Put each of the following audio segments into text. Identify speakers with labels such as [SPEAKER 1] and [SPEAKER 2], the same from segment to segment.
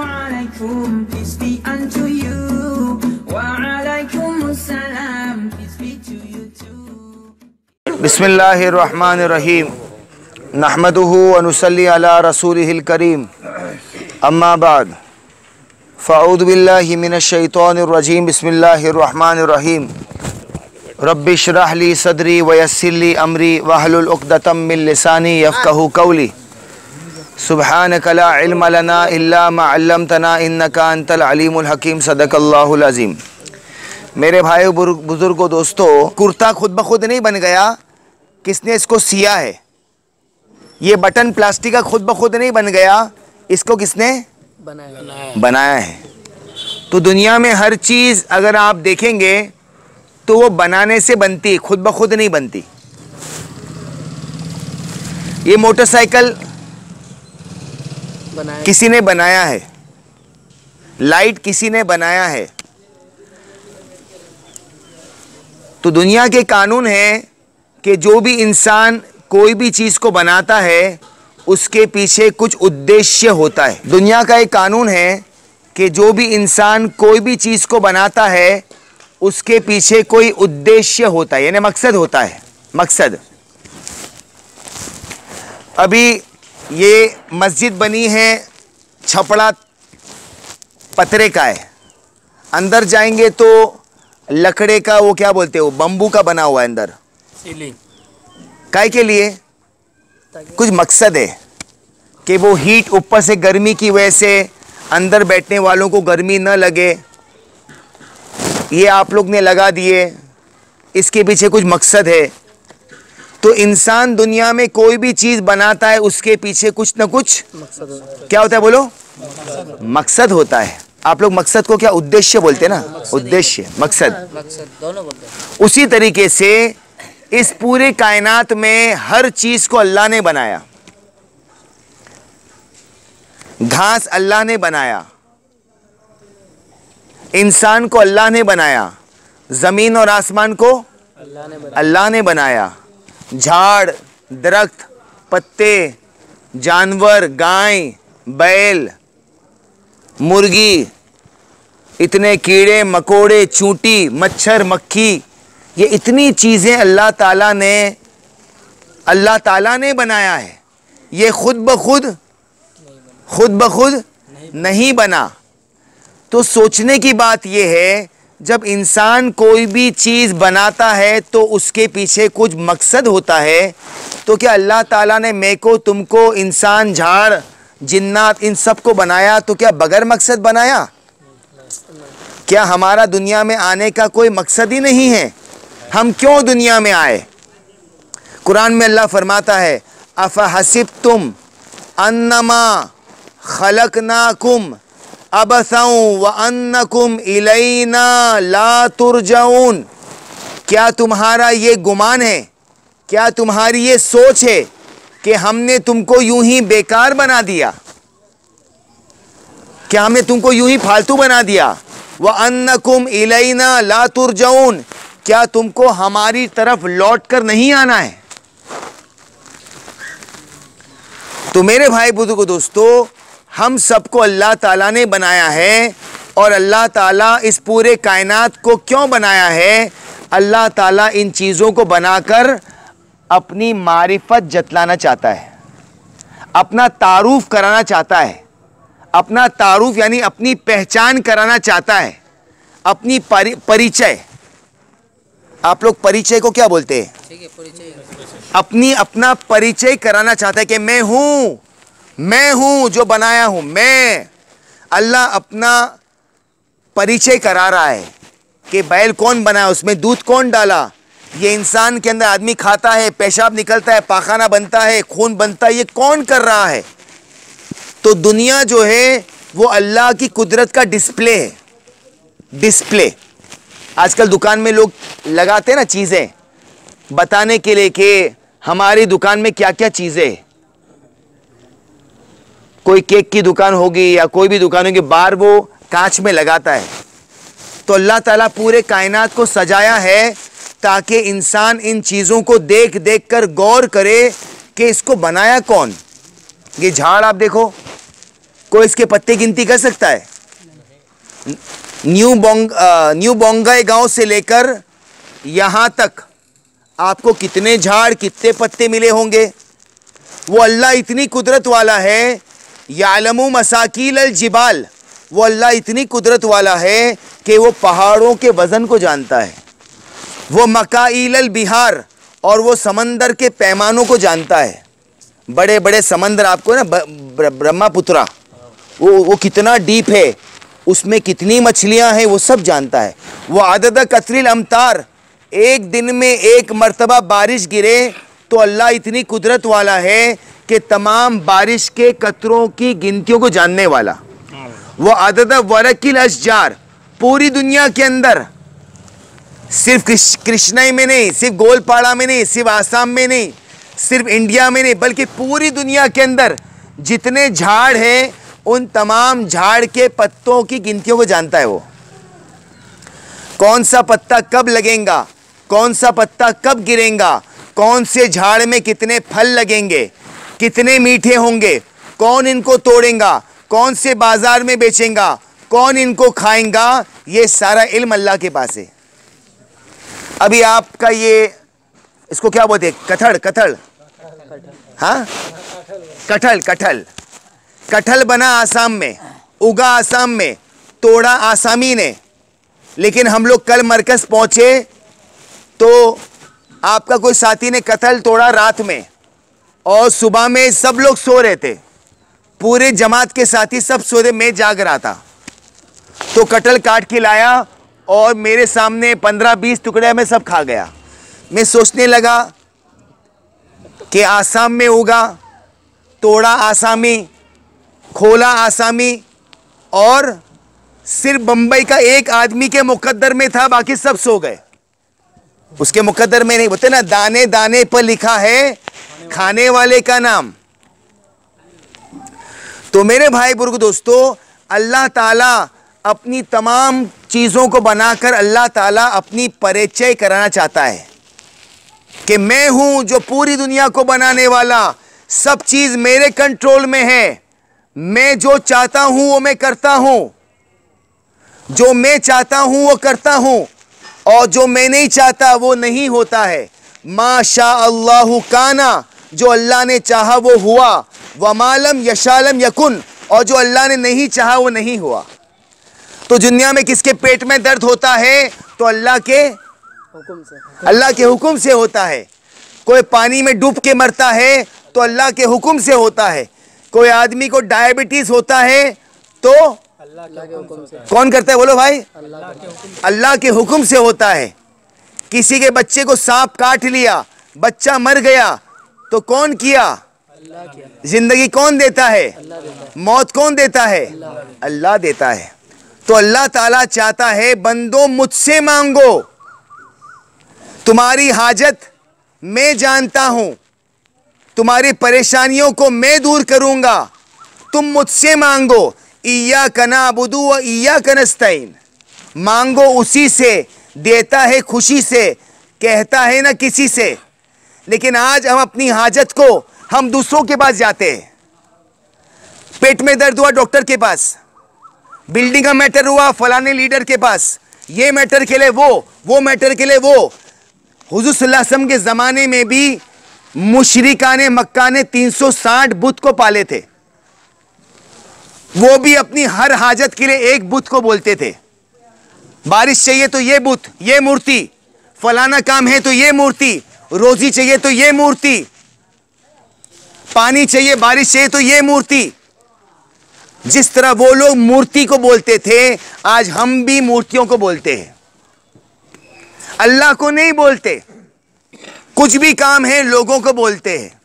[SPEAKER 1] alaikum, peace be unto you. Wa alaikum salam, peace be to you too.
[SPEAKER 2] बिस्मिल्लाहिर्रहमानिर्रहीम नहमदुहु व नुसल्ली अला रसूलिहिल करीम अम्मा बाद फ़अऊज़ु बिल्लाहि मिनश शैतानिर रजीम बिस्मिल्लाहिर्रहमानिर्रहीम रब्बि इश्रह ली सदरी व यस्सिर ली अमरी वहलुल उक़दतम मिन लिसानी यफ़क़हू क़ौली सुब्हानक ला इल्म लना इल्ला मा अल्लमतना इन्नका अंतल अलीमुल हकीम सदक़ल्लाहुल अज़ीम। मेरे भाई बुज़ुर्गों दोस्तों, कुर्ता खुद ब खुद नहीं बन गया, किसने इसको सिया है। ये बटन प्लास्टिक का खुद ब खुद नहीं बन गया, इसको किसने बनाया है। तो दुनिया में हर चीज़ अगर आप देखेंगे तो वो बनाने से बनती, खुद ब खुद नहीं बनती। ये मोटरसाइकिल किसी ने बनाया है, लाइट किसी ने बनाया है। तो दुनिया के कानून है कि जो भी इंसान कोई भी चीज़ को बनाता है उसके पीछे कुछ उद्देश्य होता है। दुनिया का एक कानून है कि जो भी इंसान कोई भी चीज़ को बनाता है उसके पीछे कोई उद्देश्य होता है, यानी मकसद होता है। मकसद, अभी ये मस्जिद बनी है, छपड़ा पतरे का है, अंदर जाएंगे तो लकड़े का, वो क्या बोलते हैं, वो बम्बू का बना हुआ है अंदर। सीलिंग काय के लिए? कुछ मकसद है कि वो हीट, ऊपर से गर्मी की वजह से अंदर बैठने वालों को गर्मी न लगे, ये आप लोग ने लगा दिए, इसके पीछे कुछ मकसद है। तो इंसान दुनिया में कोई भी चीज़ बनाता है उसके पीछे कुछ ना कुछ मकसद क्या होता है, बोलो? मकसद होता है। आप लोग मकसद को क्या उद्देश्य बोलते हैं ना? उद्देश्य, मकसद दोनों बोलते हैं। उसी तरीके से इस पूरे कायनात में हर चीज को अल्लाह ने बनाया। घास अल्लाह ने बनाया, इंसान को अल्लाह ने बनाया, जमीन और आसमान को अल्लाह ने बनाया, झाड़, दरख्त, पत्ते, जानवर, गाय, बैल, मुर्गी, इतने कीड़े मकोड़े, चूंटी, मच्छर, मक्खी, ये इतनी चीज़ें अल्लाह ताला ने बनाया है। ये खुद ब खुद नहीं बना। तो सोचने की बात ये है, जब इंसान कोई भी चीज़ बनाता है तो उसके पीछे कुछ मकसद होता है। तो क्या अल्लाह ताला ने मैं को, तुमको, इंसान, झाड़, जिन्नात, इन सब को बनाया तो क्या बगैर मकसद बनाया? क्या हमारा दुनिया में आने का कोई मकसद ही नहीं है? हम क्यों दुनिया में आए? कुरान में अल्लाह फरमाता है, अफ़हसिब्तुम अन्नमा खलकनाकुम अबसौ व अन्नकुम इलैना ला तुरजऊन। क्या तुम्हारा ये गुमान है, क्या तुम्हारी ये सोच है कि हमने तुमको यूं ही बेकार बना दिया? क्या हमने तुमको यूं ही फालतू बना दिया? व अन्नकुम इलैना ला तुरजऊन, क्या तुमको हमारी तरफ लौट कर नहीं आना है? तो मेरे भाई बुजुर्गों दोस्तों, हम सबको अल्लाह ताला ने बनाया है। और अल्लाह ताला इस पूरे कायनात को क्यों बनाया है? अल्लाह ताला इन चीज़ों को बनाकर अपनी मारिफत जतलाना चाहता है, अपना तारुफ कराना चाहता है, अपना तारुफ यानी अपनी पहचान कराना चाहता है, अपनी परिचय। आप लोग परिचय को क्या बोलते हैं? अपना परिचय कराना चाहता है कि मैं हूं जो बनाया हूं मैं। अल्लाह अपना परिचय करा रहा है कि बैल कौन बनाया, उसमें दूध कौन डाला, ये इंसान के अंदर आदमी खाता है, पेशाब निकलता है, पाखाना बनता है, खून बनता है, ये कौन कर रहा है? तो दुनिया जो है वो अल्लाह की कुदरत का डिस्प्ले है। डिस्प्ले आजकल दुकान में लोग लगाते हैं ना चीज़ें, बताने के लिए कि हमारी दुकान में क्या क्या चीज़ें। कोई केक की दुकान होगी या कोई भी दुकान होगी, बाहर वो कांच में लगाता है। तो अल्लाह ताला पूरे कायनात को सजाया है ताकि इंसान इन चीज़ों को देख देख कर गौर करे कि इसको बनाया कौन। ये झाड़ आप देखो, कोई इसके पत्ते गिनती कर सकता है? न्यू बोंगाई गांव से लेकर यहां तक आपको कितने झाड़, कितने पत्ते मिले होंगे? वो अल्लाह इतनी कुदरत वाला है। यालमु मसाकील अल जिबाल, वो अल्लाह इतनी कुदरत वाला है कि वो पहाड़ों के वजन को जानता है। वो मकाईल अल बिहार, और वो समंदर के पैमानों को जानता है। बड़े बड़े समंदर आपको ना, ब्रह्मपुत्रा, वो कितना डीप है, उसमें कितनी मछलियां हैं, वो सब जानता है। वो आदद कतरिल अमतार, एक दिन में एक मर्तबा बारिश गिरे तो अल्लाह इतनी कुदरत वाला है कि तमाम बारिश के कतरों की गिनतियों को जानने वाला। वो आदद वरकिल अशजार, पूरी दुनिया के अंदर, सिर्फ कृष्णाई में नहीं, सिर्फ गोलपाड़ा में नहीं, सिर्फ आसाम में नहीं, सिर्फ इंडिया में नहीं, बल्कि पूरी दुनिया के अंदर जितने झाड़ हैं उन तमाम झाड़ के पत्तों की गिनतियों को जानता है। वो कौन सा पत्ता कब लगेगा, कौन सा पत्ता कब गिरेगा, कौन से झाड़ में कितने फल लगेंगे, कितने मीठे होंगे, कौन इनको तोड़ेगा, कौन से बाजार में बेचेगा, कौन इनको खाएगा, ये सारा इल्म अल्लाह के पास है। अभी आपका ये, इसको क्या बोलते हैं, कटहल, हाँ, कटहल बना आसाम में, उगा आसाम में, तोड़ा आसामी ने। लेकिन हम लोग कल मरकज पहुंचे तो आपका कोई साथी ने कटहल तोड़ा रात में, और सुबह में सब लोग सो रहे थे, पूरे जमात के साथी सब सो रहे, मैं जाग रहा था। तो कटहल काट के लाया और मेरे सामने 15-20 टुकड़े में सब खा गया। मैं सोचने लगा कि आसाम में उगा, तोड़ा आसामी, खोला आसामी, और सिर्फ बंबई का एक आदमी के मुकद्दर में था, बाकी सब सो गए। उसके मुकद्दर में नहीं, बोलते ना, दाने दाने पर लिखा है खाने वाले का नाम। तो मेरे भाई बुजुर्ग दोस्तों, अल्लाह ताला अपनी तमाम चीजों को बनाकर अल्लाह ताला अपनी परिचय कराना चाहता है कि मैं हूं जो पूरी दुनिया को बनाने वाला, सब चीज मेरे कंट्रोल में है, मैं जो चाहता हूं वो मैं करता हूं, जो मैं चाहता हूं वो करता हूं, और जो मैं नहीं चाहता वो नहीं होता है। माशा अल्लाहु काना, जो अल्लाह ने चाहा वो हुआ, वमालम यशालम यकुन, और जो अल्लाह ने नहीं चाहा वो नहीं हुआ। तो दुनिया में किसके पेट में दर्द होता है तो अल्लाह के हुक्म से होता है। कोई पानी में डूब के मरता है तो अल्लाह के हुक्म से होता है। कोई आदमी को डायबिटीज होता है तो कौन करता है, बोलो भाई, अल्लाह के हुक्म से होता है। किसी के बच्चे को सांप काट लिया, बच्चा मर गया, तो कौन किया? जिंदगी कौन देता है? मौत कौन देता है? अल्लाह देता है। तो अल्लाह ताला चाहता है बंदो मुझसे मांगो, तुम्हारी हाजत मैं जानता हूं, तुम्हारी परेशानियों को मैं दूर करूंगा, तुम मुझसे मांगो। इय्याका नअबुदु व इय्याका नस्तईन, मांगो उसी से, देता है खुशी से, कहता है ना किसी से। लेकिन आज हम अपनी हाजत को हम दूसरों के पास जाते हैं। पेट में दर्द हुआ डॉक्टर के पास, बिल्डिंग का मैटर हुआ फलाने लीडर के पास, ये मैटर के लिए वो मैटर के लिए वो। हुजूर सल्लल्लाहु अलैहि वसल्लम के ज़माने में भी मुशरिकाने मक्का ने 360 बुत को पाले थे। वो भी अपनी हर हाजत के लिए एक बुत को बोलते थे। बारिश चाहिए तो ये बुत, ये मूर्ति, फलाना काम है तो ये मूर्ति, रोजी चाहिए तो ये मूर्ति, पानी चाहिए, बारिश चाहिए तो ये मूर्ति। जिस तरह वो लोग मूर्ति को बोलते थे, आज हम भी मूर्तियों को बोलते हैं, अल्लाह को नहीं बोलते। कुछ भी काम है लोगों को बोलते हैं।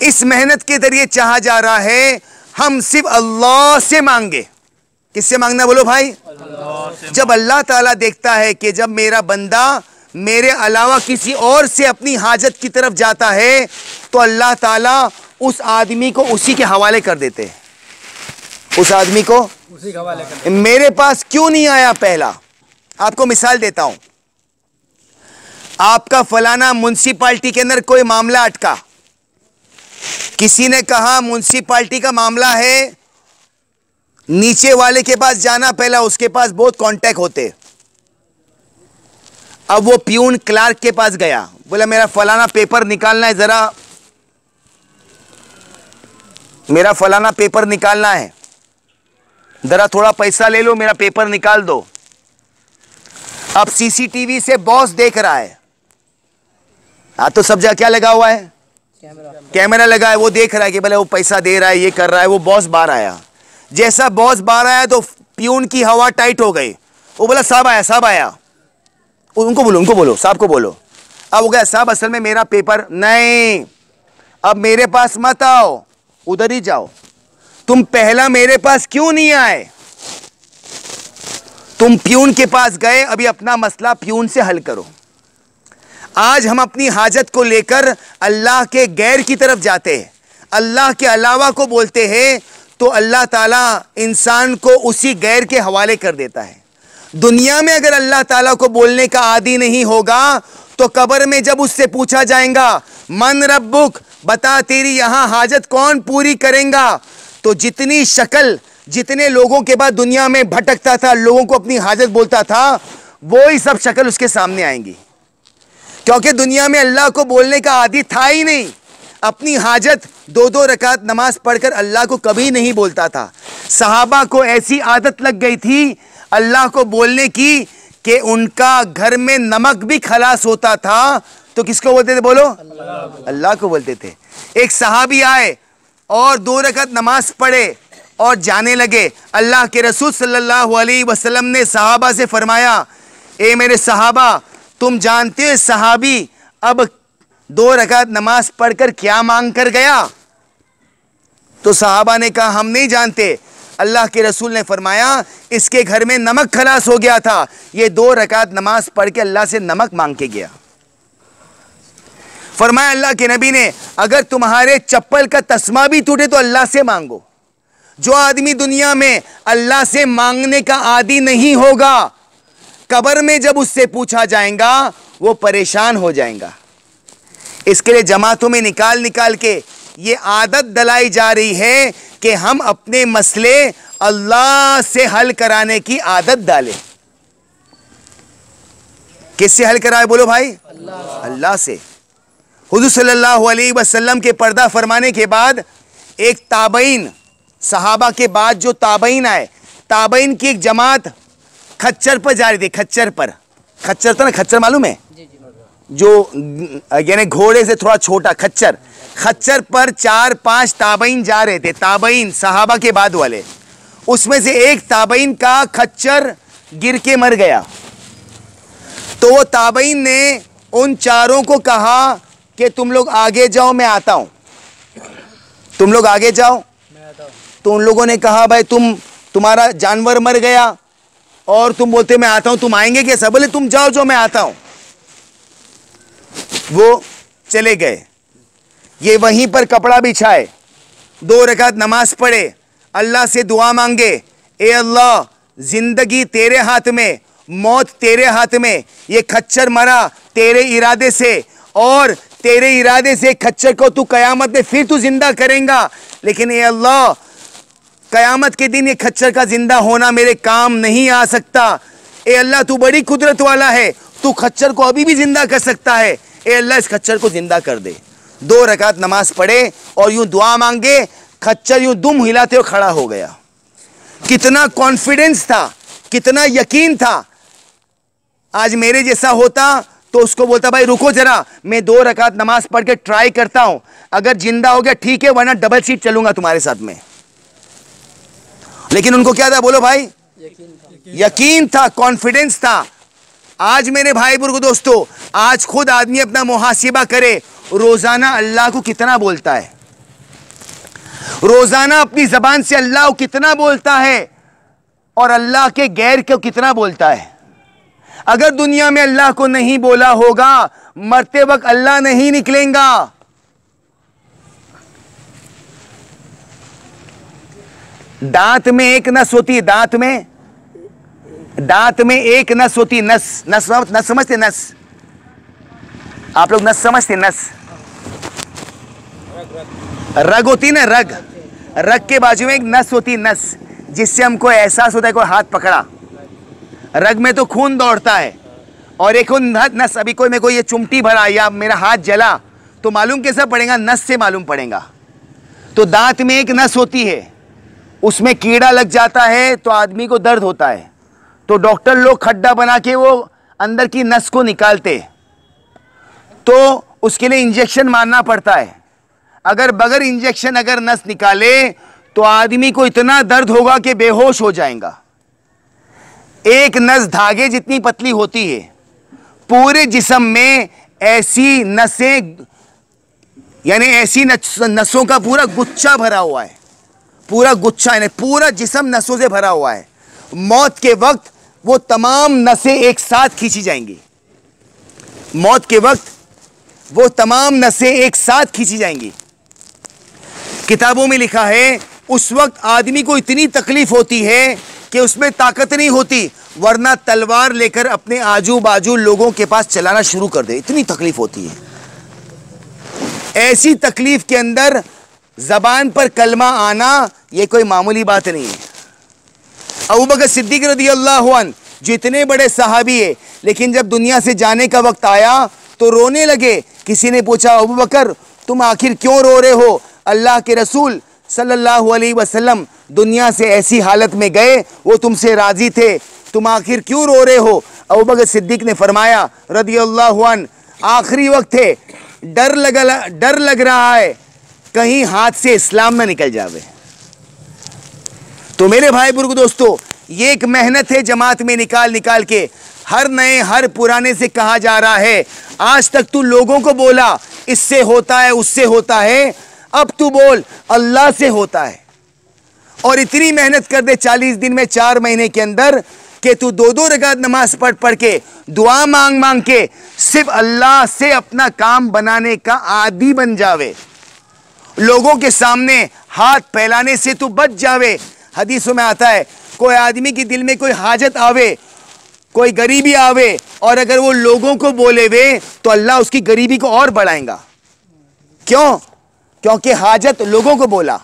[SPEAKER 2] इस मेहनत के जरिए चाहा जा रहा है हम सिर्फ अल्लाह से मांगे। किससे मांगना बोलो भाई? जब अल्लाह ताला देखता है कि जब मेरा बंदा मेरे अलावा किसी और से अपनी हाजत की तरफ जाता है तो अल्लाह ताला उस आदमी को उसी के हवाले कर देते हैं। उस आदमी को उसी के हवाले कर। मेरे पास क्यों नहीं आया पहला? आपको मिसाल देता हूं। आपका फलाना म्युनिसिपालिटी के अंदर कोई मामला अटका, किसी ने कहा म्युनिसिपैलिटी का मामला है, नीचे वाले के पास जाना, पहला उसके पास बहुत कांटेक्ट होते। अब वो प्यून क्लार्क के पास गया, बोला मेरा फलाना पेपर निकालना है, जरा मेरा फलाना पेपर निकालना है, जरा थोड़ा पैसा ले लो, मेरा पेपर निकाल दो। अब सीसीटीवी से बॉस देख रहा है, तो सब जगह क्या लगा हुआ है, कैमरा लगा है, वो देख रहा है कि भले वो पैसा दे रहा है, ये कर रहा है। वो बॉस बाहर आया, जैसा बॉस बाहर आया तो प्यून की हवा टाइट हो गई। वो बोला साहब आया, साहब आया, उनको बोलो साहब को बोलो। अब वो गया, साहब असल में मेरा पेपर नहीं, अब मेरे पास मत आओ, उधर ही जाओ। तुम पहला मेरे पास क्यों नहीं आए? तुम प्यून के पास गए, अभी अपना मसला प्यून से हल करो। आज हम अपनी हाजत को लेकर अल्लाह के गैर की तरफ जाते हैं, अल्लाह के अलावा को बोलते हैं, तो अल्लाह ताला इंसान को उसी गैर के हवाले कर देता है। दुनिया में अगर अल्लाह ताला को बोलने का आदी नहीं होगा तो कब्र में जब उससे पूछा जाएगा मन रब्बुक, बता तेरी यहां हाजत कौन पूरी करेगा, तो जितनी शक्ल जितने लोगों के बाद दुनिया में भटकता था, लोगों को अपनी हाजत बोलता था, वो ही सब शक्ल उसके सामने आएंगी। क्योंकि दुनिया में अल्लाह को बोलने का आदी था ही नहीं। अपनी हाजत 2-2 रकात नमाज पढ़कर अल्लाह को कभी नहीं बोलता था। सहाबा को ऐसी आदत लग गई थी अल्लाह को बोलने की कि उनका घर में नमक भी खलास होता था तो किसको बोलते थे, बोलो अल्लाह को बोलते थे। एक सहाबी आए और 2 रकात नमाज पढ़े और जाने लगे। अल्लाह के रसूल सल्लल्लाहु अलैहि वसल्लम ने सहाबा से फरमाया, ए मेरे सहाबा, तुम जानते हो सहाबी अब 2 रकात नमाज पढ़कर क्या मांग कर गया? तो सहाबा ने कहा हम नहीं जानते। अल्लाह के रसूल ने फरमाया इसके घर में नमक खलास हो गया था, ये 2 रकात नमाज पढ़ के अल्लाह से नमक मांग के गया। फरमाया अल्लाह के नबी ने अगर तुम्हारे चप्पल का तस्मा भी टूटे तो अल्लाह से मांगो। जो आदमी दुनिया में अल्लाह से मांगने का आदी नहीं होगा, कब्र में जब उससे पूछा जाएगा वो परेशान हो जाएगा। इसके लिए जमातों में निकाल निकाल के ये आदत डलाई जा रही है कि हम अपने मसले अल्लाह से हल कराने की आदत डालें। किससे हल कराए, बोलो भाई? अल्लाह से। हुजूर सल्लल्लाहु अलैहि वसल्लम के पर्दा फरमाने के बाद एक ताबईन, सहाबा के बाद जो ताबईन आए, ताबईन की एक जमात खच्चर पर जा रही थी। खच्चर पर, खच्चर था ना, खच्चर मालूम है? जो यानी घोड़े से थोड़ा छोटा खच्चर, खच्चर पर 4-5 ताबईन जा रहे थे। ताबईन सहाबा के बाद वाले, उसमें से एक ताबईन का खच्चर गिर के मर गया। तो वो ताबईन ने उन चारों को कहा कि तुम लोग आगे जाओ, मैं आता हूं, तुम लोग आगे जाओ। तो उन लोगों ने कहा भाई तुम्हारा जानवर मर गया और तुम बोलते मैं आता हूं, तुम आएंगे कैसा? बोले तुम जाओ जो मैं आता हूं। वो चले गए। ये वहीं पर कपड़ा बिछाए, 2 रकात नमाज पढ़े, अल्लाह से दुआ मांगे, ए अल्लाह जिंदगी तेरे हाथ में, मौत तेरे हाथ में, ये खच्चर मरा तेरे इरादे से और तेरे इरादे से खच्चर को तू कयामत में फिर तू जिंदा करेगा, लेकिन ए अल्लाह कयामत के दिन ये खच्चर का जिंदा होना मेरे काम नहीं आ सकता। ए अल्लाह तू बड़ी कुदरत वाला है, तू खच्चर को अभी भी जिंदा कर सकता है, ए अल्लाह इस खच्चर को जिंदा कर दे। 2 रकात नमाज पढ़े और यूं दुआ मांगे, खच्चर यूं दुम हिलाते हुए खड़ा हो गया। कितना कॉन्फिडेंस था, कितना यकीन था। आज मेरे जैसा होता तो उसको बोलता भाई रुको जरा, मैं 2 रकात नमाज पढ़ के ट्राई करता हूं, अगर जिंदा हो गया ठीक है, वरना डबल सीट चलूंगा तुम्हारे साथ में। लेकिन उनको क्या था, बोलो भाई? यकीन था, कॉन्फिडेंस था। आज मेरे भाई बुजुर्ग दोस्तों, आज खुद आदमी अपना मुहासिबा करे, रोजाना अल्लाह को कितना बोलता है, रोजाना अपनी जबान से अल्लाह को कितना बोलता है और अल्लाह के गैर को कितना बोलता है। अगर दुनिया में अल्लाह को नहीं बोला होगा, मरते वक्त अल्लाह नहीं निकलेगा। दांत में एक नस होती है, दांत में एक नस होती है, नस समझते? नस आप लोग नस समझते? नस रग होती ना, रग, रग के बाजू में एक नस होती है, नस, जिससे हमको एहसास होता है कोई हाथ पकड़ा। रग में तो खून दौड़ता है, और एक नस, अभी कोई मेरे को ये चुमटी भरा या मेरा हाथ जला तो मालूम कैसा पड़ेगा? नस से मालूम पड़ेगा। तो दांत में एक नस होती है, उसमें कीड़ा लग जाता है तो आदमी को दर्द होता है, तो डॉक्टर लोग खड्डा बना के वो अंदर की नस को निकालते, तो उसके लिए इंजेक्शन मारना पड़ता है। अगर बगैर इंजेक्शन अगर नस निकाले तो आदमी को इतना दर्द होगा कि बेहोश हो जाएगा। एक नस धागे जितनी पतली होती है, पूरे जिस्म में ऐसी नसें, यानी ऐसी नसों का पूरा गुच्छा भरा हुआ है, पूरा गुच्छा, यानी पूरा जिस्म नसों से भरा हुआ है। मौत के वक्त वो तमाम नसें एक साथ खींची जाएंगी, मौत के वक्त वो तमाम नसें एक साथ खींची जाएंगी। किताबों में लिखा है उस वक्त आदमी को इतनी तकलीफ होती है कि उसमें ताकत नहीं होती, वरना तलवार लेकर अपने आजू बाजू लोगों के पास चलाना शुरू कर दे, इतनी तकलीफ होती है। ऐसी तकलीफ के अंदर जबान पर कलमा आना यह कोई मामूली बात नहीं है। अबू बकर सिद्दीक रज़ियल्लाहु अन्हु जो इतने बड़े सहाबी है, लेकिन जब दुनिया से जाने का वक्त आया तो रोने लगे। किसी ने पूछा, अबू बकर तुम आखिर क्यों रो रहे हो? अल्लाह के रसूल सल्लल्लाहु अलैहि वसल्लम दुनिया से ऐसी हालत में गए, वो तुमसे राजी थे, तुम आखिर क्यों रो रहे हो? अबू बकर सिद्दीक ने फरमाया रज़ियल्लाहु अन्हु, आखिरी वक्त है, डर लग रहा है कहीं हाथ से इस्लाम में निकल जावे। तो मेरे भाई बुजुर्ग दोस्तों, ये एक मेहनत है जमात में निकाल निकाल के, हर नए हर पुराने से कहा जा रहा है, आज तक तू लोगों को बोला इससे होता है उससे होता है, अब तू बोल अल्लाह से होता है। और इतनी मेहनत कर दे 40 दिन में, 4 महीने के अंदर, कि तू 2-2 रकात नमाज पढ़ के, दुआ मांग मांग के सिर्फ अल्लाह से अपना काम बनाने का आदी बन जावे, लोगों के सामने हाथ फैलाने से तू बच जावे। हदीसों में आता है कोई आदमी के दिल में कोई हाजत आवे, कोई गरीबी आवे, और अगर वो लोगों को बोले वे तो अल्लाह उसकी गरीबी को और बढ़ाएगा। क्यों? क्योंकि हाजत लोगों को बोला।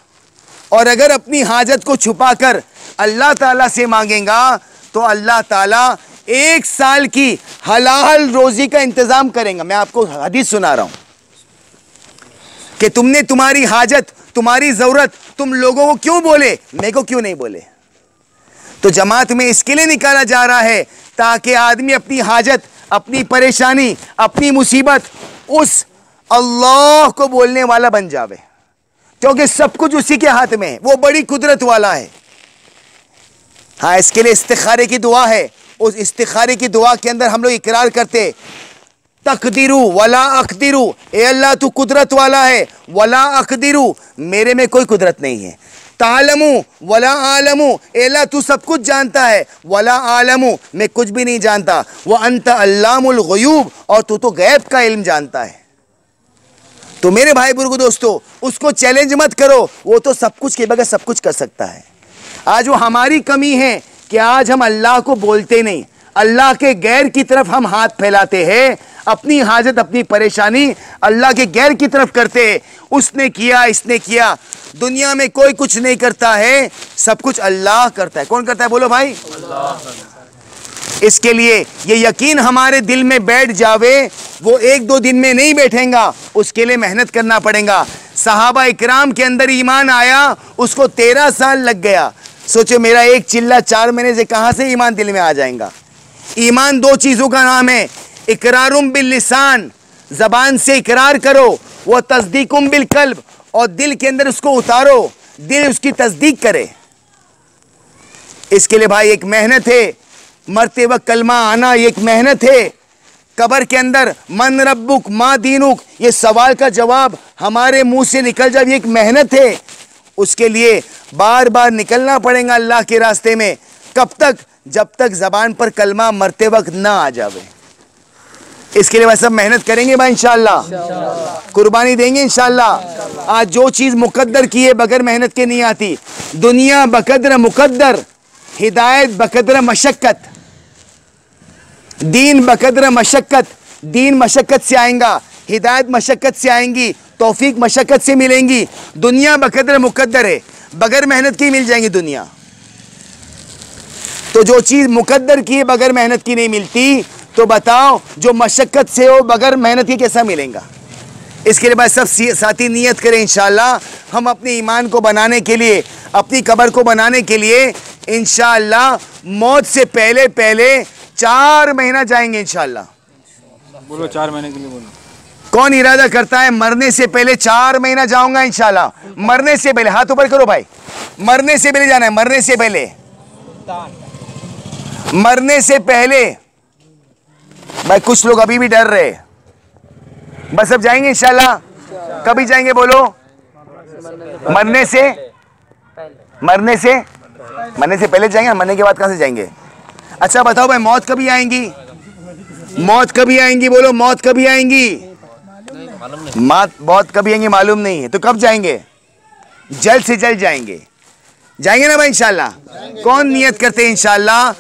[SPEAKER 2] और अगर अपनी हाजत को छुपाकर अल्लाह ताला से मांगेगा तो अल्लाह ताला 1 साल की हलाल रोजी का इंतजाम करेगा। मैं आपको हदीस सुना रहा हूं कि तुमने तुम्हारी हाजत, तुम्हारी जरूरत तुम लोगों को क्यों बोले, मेरे को क्यों नहीं बोले? तो जमात में इसके लिए निकाला जा रहा है ताकि आदमी अपनी हाजत, अपनी परेशानी, अपनी मुसीबत उस अल्लाह को बोलने वाला बन जावे, क्योंकि सब कुछ उसी के हाथ में है, वो बड़ी कुदरत वाला है। हाँ, इसके लिए इस्तिखारे की दुआ है। उस इस्तिखारे की दुआ के अंदर हम लोग इकरार करते, तकदीरू वला अकदीरू, ए अल्लाह तू कुदरत वाला है, वला अकदीरू मेरे में कोई कुदरत नहीं है, तालमू वला आलमू, ए अल्लाह तू सब कुछ जानता है, वला आलमू मैं कुछ भी नहीं जानता, व अंत अल्लामुल गुयूब और तू तो गैब का इल्म जानता है। तो मेरे भाई बुजुर्ग दोस्तों, उसको चैलेंज मत करो, वो तो सब कुछ के बगैर सब कुछ कर सकता है। आज वो हमारी कमी है कि आज हम अल्लाह को बोलते नहीं, अल्लाह के गैर की तरफ हम हाथ फैलाते हैं, अपनी हाजत अपनी परेशानी अल्लाह के गैर की तरफ करते हैं। उसने किया, इसने किया, दुनिया में कोई कुछ नहीं करता है, सब कुछ अल्लाह करता है। कौन करता है बोलो भाई? अल्लाह। इसके लिए ये यकीन हमारे दिल में बैठ जावे, वो 1-2 दिन में नहीं बैठेगा, उसके लिए मेहनत करना पड़ेगा। सहाबा इकराम के अंदर ईमान आया, उसको 13 साल लग गया। सोचो मेरा एक चिल्ला 4 महीने से कहां से ईमान दिल में आ जाएगा? ईमान 2 चीजों का नाम है, इकरारुम बिल लिसान, जबान से इकरार करो, वो तस्दीकुम बिल कल्ब, और दिल के अंदर उसको उतारो, दिल उसकी तस्दीक करे। इसके लिए भाई एक मेहनत है, मरते वक्त कलमा आना एक मेहनत है। कब्र के अंदर मन रब्बुक मा दीनुक, ये सवाल का जवाब हमारे मुंह से निकल जाए, ये एक मेहनत है। उसके लिए बार बार निकलना पड़ेगा अल्लाह के रास्ते में। कब तक? जब तक जबान पर कलमा मरते वक्त ना आ जावे। इसके लिए भाई सब मेहनत करेंगे भाई, इंशाअल्लाह कुर्बानी देंगे इंशाअल्लाह। आज जो चीज मुकद्दर की है बगैर मेहनत के नहीं आती। दुनिया बकद्र मुकद्दर, हिदायत बकद्र मशक्कत, दीन बकद्र मशक्कत। दीन मशक्कत से आएगा, हिदायत मशक्कत से आएंगी, तौफीक मशक्क़त से मिलेंगी। दुनिया बकदर मुकद्दर है, बगैर मेहनत की मिल जाएंगी दुनिया। तो जो चीज़ मुकद्दर की बगैर मेहनत की नहीं मिलती, तो बताओ जो मशक्क़त से हो बगैर मेहनत की कैसा मिलेगा। इसके लिए बस सब साथी नियत करें इंशाअल्लाह, हम अपने ईमान को बनाने के लिए, अपनी कब्र को बनाने के लिए इंशाअल्लाह मौत से पहले पहले 4 महीना जाएंगे इंशाअल्लाह।
[SPEAKER 3] बोलो 4 महीने के लिए बोलो।
[SPEAKER 2] कौन इरादा करता है मरने से पहले 4 महीना जाऊंगा इंशाअल्लाह? मरने से पहले हाथ ऊपर करो भाई, मरने से पहले जाना है, मरने से पहले, मरने से पहले। भाई कुछ लोग अभी भी डर रहे, बस अब जाएंगे इंशाअल्लाह। कभी जाएंगे बोलो? मरने से, मरने से, मरने से पहले जाएंगे, मरने के बाद कहां से जाएंगे? अच्छा बताओ भाई, मौत कभी आएंगी? मौत कभी आएंगी बोलो? मौत कभी आएंगी? मौत कभी आएंगी मालूम नहीं है, तो कब जाएंगे? जल्द से जल्द जाएंगे, जाएंगे ना भाई इंशाअल्लाह। कौन नियत करते हैं इंशाअल्लाह?